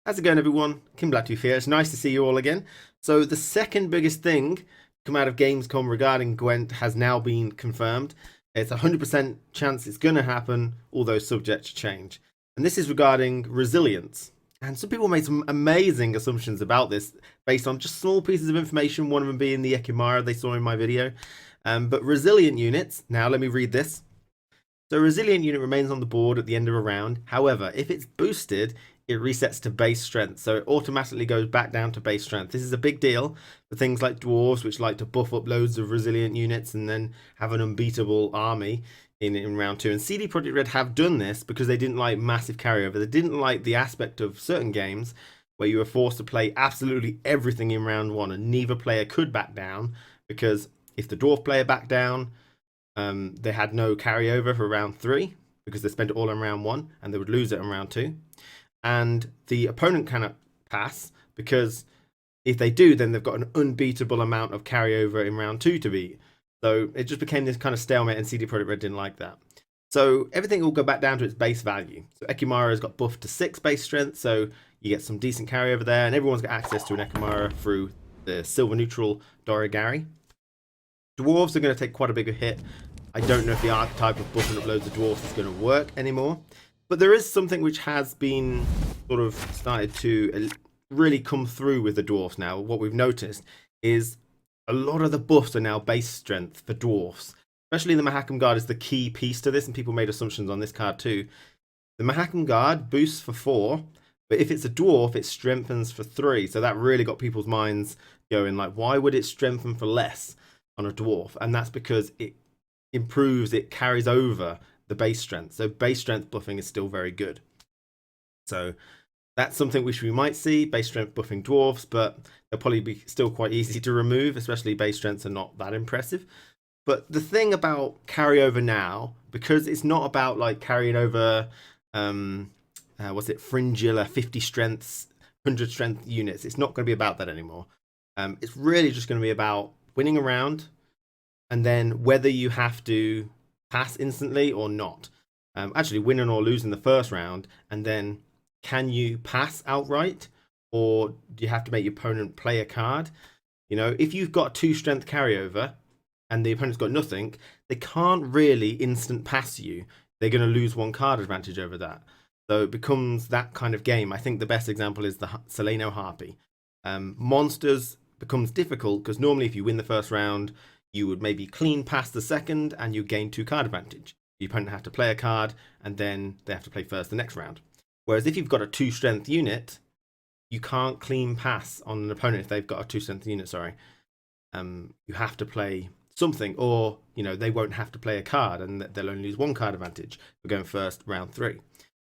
How's it going, everyone? KingBlackToof here. It's nice to see you all again. So the second biggest thing to come out of Gamescom regarding Gwent has now been confirmed. It's 100% chance it's going to happen, although subject to change. And this is regarding resilience. And some people made some amazing assumptions about this based on just small pieces of information, one of them being the Ekimara they saw in my video. But resilient units, now let me read this. So a resilient unit remains on the board at the end of a round. However, if it's boosted, it resets to base strength, so it automatically goes back down to base strength. This is a big deal for things like dwarves, which like to buff up loads of resilient units and then have an unbeatable army in round 2. And CD Projekt Red have done this because they didn't like massive carryover. They didn't like the aspect of certain games where you were forced to play absolutely everything in round 1 and neither player could back down, because if the dwarf player backed down, they had no carryover for round 3 because they spent it all in round 1 and they would lose it in round 2. And the opponent cannot pass, because if they do, then they've got an unbeatable amount of carryover in round 2 to beat. So it just became this kind of stalemate, and CD Projekt Red didn't like that. So everything will go back down to its base value. So Ekimara has got buffed to 6 base strength, so you get some decent carryover there, and everyone's got access to an Ekimara through the silver neutral Dorigari. Dwarves are going to take quite a bigger hit. I don't know if the archetype of buffing up loads of dwarves is going to work anymore. But there is something which has been sort of started to really come through with the dwarfs now. What we've noticed is a lot of the buffs are now base strength for dwarfs. Especially the Mahakam Guard is the key piece to this, and people made assumptions on this card too. The Mahakam Guard boosts for 4, but if it's a dwarf, it strengthens for 3. So that really got people's minds going, like, why would it strengthen for less on a dwarf? And that's because it improves, it carries over the base strength. So base strength buffing is still very good. So that's something which we might see, base strength buffing dwarves, but they'll probably be still quite easy to remove, especially base strengths are not that impressive. But the thing about carryover now, because it's not about like carrying over what's it, Fringilla 50 strengths, 100 strength units, it's not going to be about that anymore. It's really just going to be about winning a round, and then whether you have to pass instantly or not. Actually winning or losing the first round, and then can you pass outright, or do you have to make your opponent play a card? You know, if you've got 2 strength carryover and the opponent's got nothing, they can't really instant pass you. They're going to lose 1 card advantage over that. So it becomes that kind of game. I think the best example is the Seleno Harpy. Monsters becomes difficult because normally if you win the first round, you would maybe clean past the second and you gain 2 card advantage. The opponent have to play a card and then they have to play first the next round. Whereas if you've got a 2 strength unit, you can't clean pass on an opponent if they've got a 2 strength unit, sorry. You have to play something, or you know, they won't have to play a card and they'll only lose 1 card advantage for going first round 3.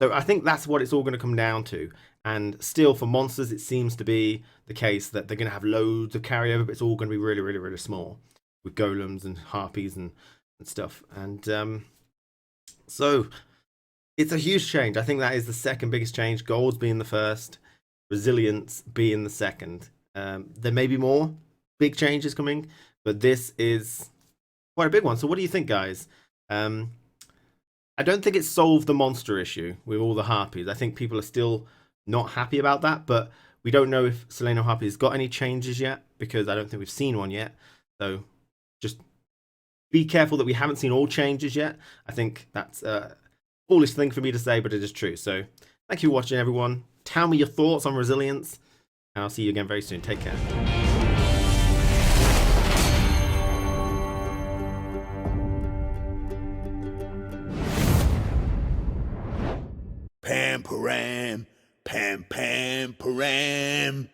So I think that's what it's all going to come down to. And still for monsters, it seems to be the case that they're going to have loads of carryover, but it's all going to be really, really, really small, with golems and harpies and stuff. And so it's a huge change. I think that is the second biggest change. Golds being the first, resilience being the second. There may be more big changes coming, but this is quite a big one. So what do you think, guys? I don't think it's solved the monster issue with all the harpies. I think people are still not happy about that, but we don't know if Seleno Harpy has got any changes yet, because I don't think we've seen one yet. So just be careful that we haven't seen all changes yet. I think that's a foolish thing for me to say, but it is true. So thank you for watching, everyone. Tell me your thoughts on resilience, and I'll see you again very soon. Take care. Pam param, pam pam param.